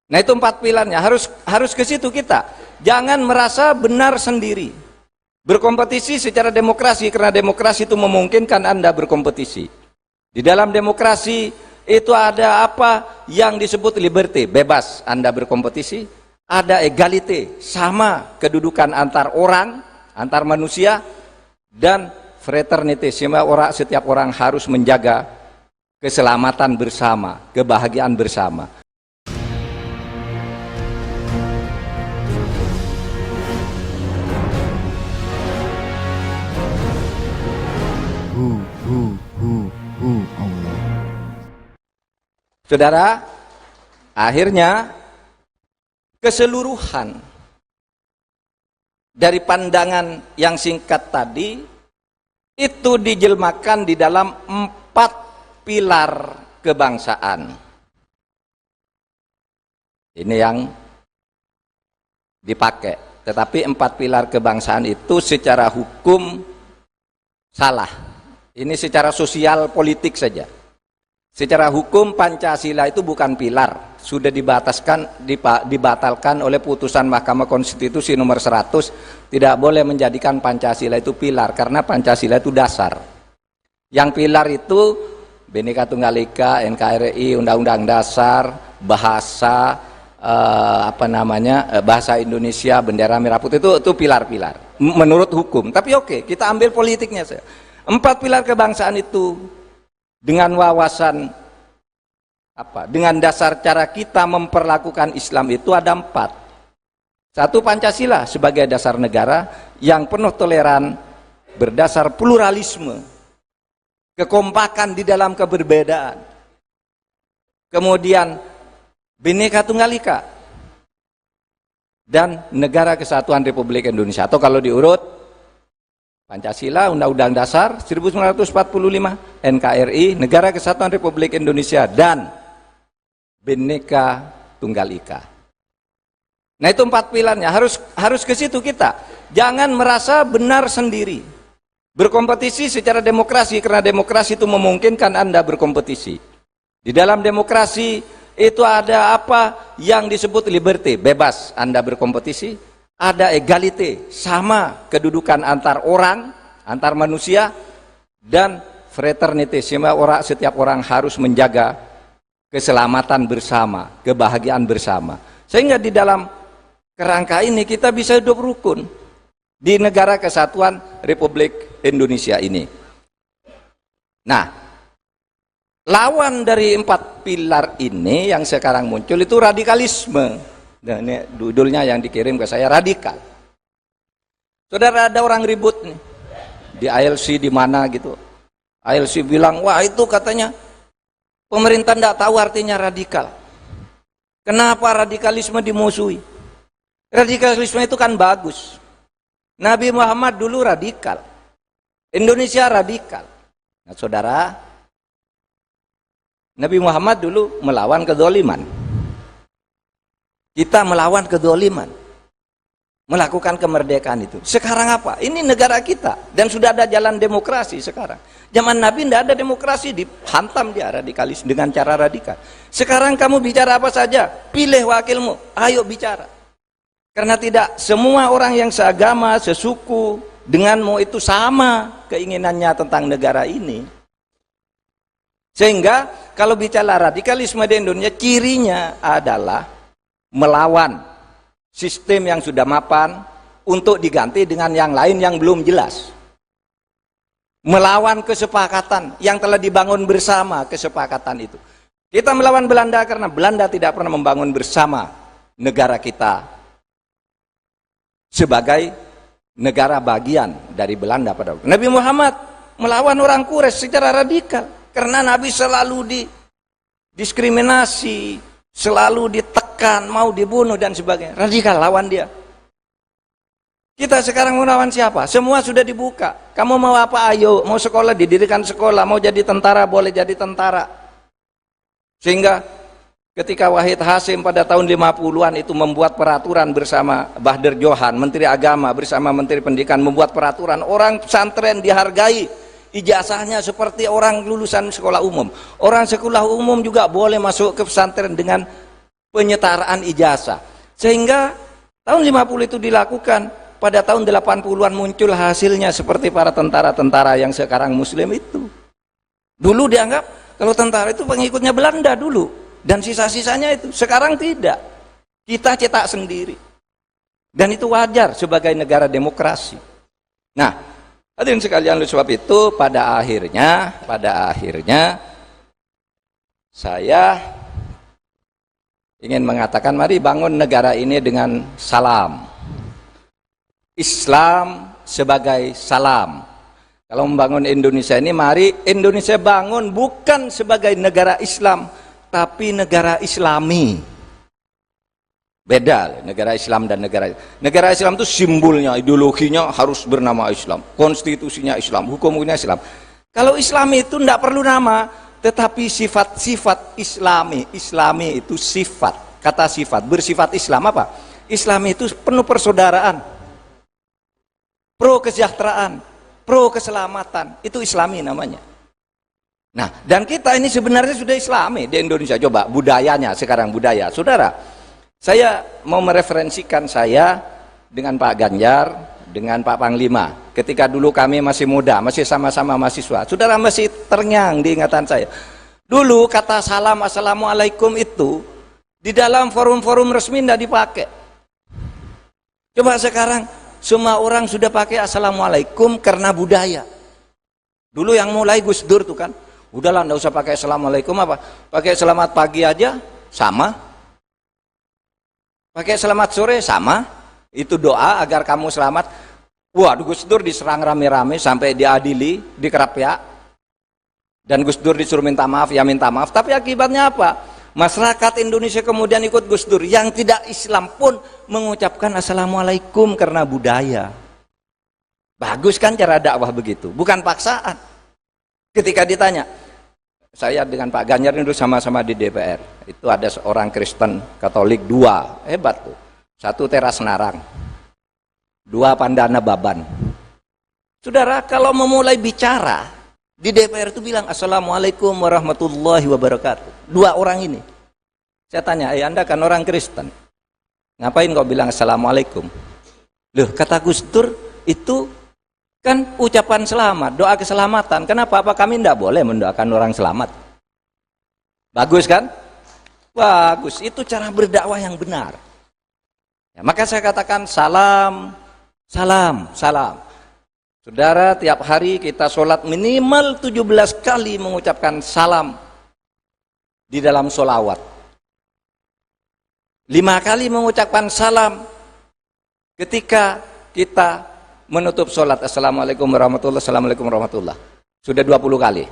Nah itu 4 pilarnya, harus ke situ kita. Jangan merasa benar sendiri. Berkompetisi secara demokrasi, karena demokrasi itu memungkinkan Anda berkompetisi. Di dalam demokrasi itu ada apa yang disebut liberty, bebas Anda berkompetisi. Ada egalite, sama kedudukan antar orang, antar manusia. Dan fraternity, setiap orang harus menjaga keselamatan bersama, kebahagiaan bersama. Allah. Saudara, akhirnya keseluruhan dari pandangan yang singkat tadi itu dijelmakan di dalam 4 pilar kebangsaan. Ini yang dipakai. Tetapi 4 pilar kebangsaan itu secara hukum salah. Ini secara sosial politik saja. Secara hukum Pancasila itu bukan pilar, sudah dibatalkan oleh putusan Mahkamah Konstitusi nomor 100, tidak boleh menjadikan Pancasila itu pilar karena Pancasila itu dasar. Yang pilar itu Bhinneka Tunggal Ika, NKRI, Undang-Undang Dasar, bahasa bahasa Indonesia, bendera merah putih, itu pilar-pilar menurut hukum. Tapi oke, kita ambil politiknya saja. 4 pilar kebangsaan itu dengan wawasan dengan dasar cara kita memperlakukan Islam itu ada 4. 1, Pancasila sebagai dasar negara yang penuh toleran, berdasar pluralisme, kekompakan di dalam keberbedaan. Kemudian Bhinneka Tunggal Ika dan Negara Kesatuan Republik Indonesia, atau kalau diurut Pancasila, Undang-Undang Dasar 1945, NKRI, Negara Kesatuan Republik Indonesia, dan Bhinneka Tunggal Ika. Nah itu 4 pilarnya, harus ke situ kita. Jangan merasa benar sendiri. Berkompetisi secara demokrasi, karena demokrasi itu memungkinkan Anda berkompetisi. Di dalam demokrasi itu ada apa yang disebut liberty, bebas Anda berkompetisi. Ada egalite, sama kedudukan antar orang, antar manusia. Dan fraternity, setiap orang harus menjaga keselamatan bersama, kebahagiaan bersama. Sehingga di dalam kerangka ini kita bisa hidup rukun di Negara Kesatuan Republik Indonesia ini. Nah, lawan dari 4 pilar ini yang sekarang muncul itu radikalisme. Nah, ini judulnya yang dikirim ke saya, radikal. Saudara, ada orang ribut nih di ILC di mana gitu. ILC bilang, wah itu katanya pemerintah tidak tahu artinya radikal. Kenapa radikalisme dimusuhi? Radikalisme itu kan bagus. Nabi Muhammad dulu radikal, Indonesia radikal. Nah saudara, Nabi Muhammad dulu melawan kezaliman. Kita melawan kezaliman, melakukan kemerdekaan itu. Sekarang apa? Ini negara kita dan sudah ada jalan demokrasi sekarang. Zaman Nabi tidak ada demokrasi, dihantam dia radikalis dengan cara radikal. Sekarang kamu bicara apa saja, pilih wakilmu, ayo bicara. Karena tidak semua orang yang seagama, sesuku denganmu itu sama keinginannya tentang negara ini. Sehingga kalau bicara radikalisme di Indonesia, cirinya adalah melawan sistem yang sudah mapan untuk diganti dengan yang lain yang belum jelas. Melawan kesepakatan yang telah dibangun bersama, kesepakatan itu. Kita melawan Belanda karena Belanda tidak pernah membangun bersama negara kita sebagai negara bagian dari Belanda pada waktu. Nabi Muhammad melawan orang Quraisy secara radikal karena Nabi selalu didiskriminasi, selalu ditekan, mau dibunuh dan sebagainya. Radikal, lawan dia. Kita sekarang mau lawan siapa? Semua sudah dibuka. Kamu mau apa? Ayo, mau sekolah, didirikan sekolah, mau jadi tentara, boleh jadi tentara. Sehingga ketika Wahid Hasyim pada tahun 50-an itu membuat peraturan bersama Bahdar Johan, Menteri Agama bersama Menteri Pendidikan, membuat peraturan orang pesantren dihargai ijazahnya seperti orang lulusan sekolah umum. Orang sekolah umum juga boleh masuk ke pesantren dengan penyetaraan ijazah. Sehingga tahun 50 itu dilakukan, pada tahun 80-an muncul hasilnya seperti para tentara-tentara yang sekarang muslim itu. Dulu dianggap kalau tentara itu pengikutnya Belanda dulu, dan sisa-sisanya itu. Sekarang tidak. Kita cetak sendiri. Dan itu wajar sebagai negara demokrasi. Nah, hadirin sekalian, oleh sebab itu pada akhirnya saya ingin mengatakan, mari bangun negara ini dengan salam. Islam sebagai salam. Kalau membangun Indonesia ini, mari Indonesia bangun bukan sebagai negara Islam, tapi negara Islami. Beda negara Islam dan negara Islam itu simbolnya, ideologinya harus bernama Islam, konstitusinya Islam, hukumnya Islam. Kalau Islami itu tidak perlu nama, tetapi sifat-sifat Islami itu sifat, kata sifat, bersifat Islam apa? Islami itu penuh persaudaraan, pro kesejahteraan, pro keselamatan, itu Islami namanya. Nah, dan kita ini sebenarnya sudah Islami di Indonesia. Coba budayanya sekarang, budaya. Saudara, saya mau mereferensikan saya dengan Pak Ganjar, dengan Pak Panglima. Ketika dulu kami masih muda, masih sama-sama mahasiswa. Saudara, masih terngiang di ingatan saya. Dulu kata salam, assalamualaikum itu di dalam forum-forum resmi tidak dipakai. Coba sekarang semua orang sudah pakai assalamualaikum karena budaya. Dulu yang mulai Gus Dur tuh kan, udahlah nggak usah pakai assalamualaikum, apa? Pakai selamat pagi aja sama. Pakai selamat sore sama. Itu doa agar kamu selamat. Waduh, Gus Dur diserang rame-rame sampai diadili, dikerapiak. Dan Gus Dur disuruh minta maaf, ya minta maaf. Tapi akibatnya apa? Masyarakat Indonesia kemudian ikut Gus Dur. Yang tidak Islam pun mengucapkan assalamualaikum karena budaya. Bagus kan cara dakwah begitu? Bukan paksaan. Ketika ditanya, saya dengan Pak Ganjar itu sama-sama di DPR. Itu ada seorang Kristen Katolik, dua, hebat tuh. Satu Teras Narang, dua Pandana Baban. Saudara, kalau memulai bicara di DPR itu bilang assalamualaikum warahmatullahi wabarakatuh. Dua orang ini. Saya tanya, Anda kan orang Kristen, ngapain kau bilang assalamualaikum? Loh, kata Gus Dur itu kan ucapan selamat, doa keselamatan. Kenapa? Apa kami tidak boleh mendoakan orang selamat? Bagus kan? Bagus, itu cara berdakwah yang benar. Ya, maka saya katakan salam, salam, salam. Saudara, tiap hari kita sholat minimal 17 kali mengucapkan salam di dalam sholawat. 5 kali mengucapkan salam ketika kita menutup sholat. Assalamualaikum warahmatullahi wabarakatuh. Assalamualaikum warahmatullahi. Sudah 20 kali.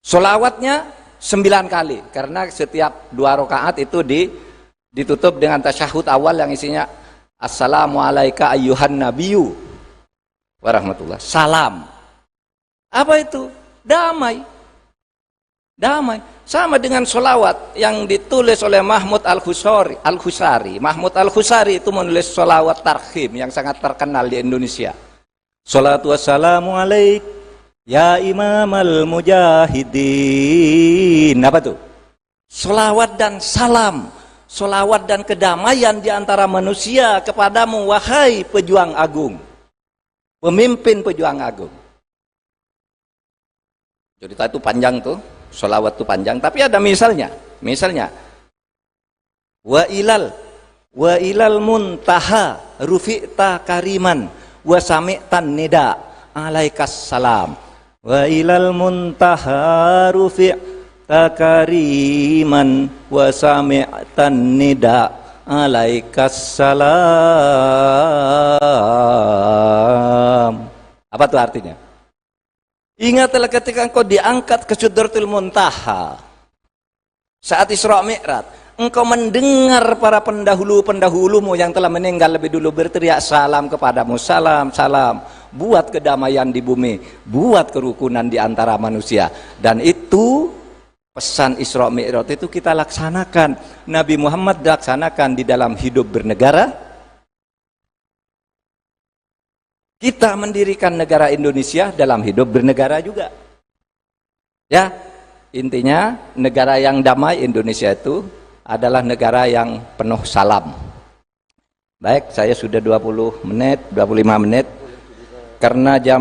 Sholawatnya 9 kali. Karena setiap 2 rakaat itu ditutup dengan tasyahud awal yang isinya Assalamualaikum ayyuhan nabiyyu warahmatullah. Salam. Apa itu? Damai. Damai. Sama dengan sholawat yang ditulis oleh Mahmud Al-Khusari. Mahmud Al-Khusari itu menulis sholawat tarhim yang sangat terkenal di Indonesia. Sholatu wassalamu alaik ya imam al-mujahidin. Apa tuh? Sholawat dan salam, sholawat dan kedamaian di antara manusia kepadamu, wahai pejuang agung, pemimpin pejuang agung. Cerita itu panjang tuh. Sholawat itu panjang, tapi ada misalnya wa ilal muntaha rufi'ta kariman wa sami'tan nida alaikas salam. Wa ilal muntaha rufi'ta kariman wa sami'tan nida alaikas salam. Apa itu artinya? Ingatlah ketika engkau diangkat ke Sidratul Muntaha saat Isra Mi'raj, engkau mendengar para pendahulu-pendahulumu yang telah meninggal lebih dulu berteriak salam kepadamu, salam, salam, buat kedamaian di bumi, buat kerukunan di antara manusia. Dan itu pesan Isra Mi'raj itu kita laksanakan. Nabi Muhammad laksanakan di dalam hidup bernegara. Kita mendirikan negara Indonesia dalam hidup bernegara juga. Ya, Intinya negara yang damai Indonesia itu adalah negara yang penuh salam. Baik, saya sudah 25 menit karena jam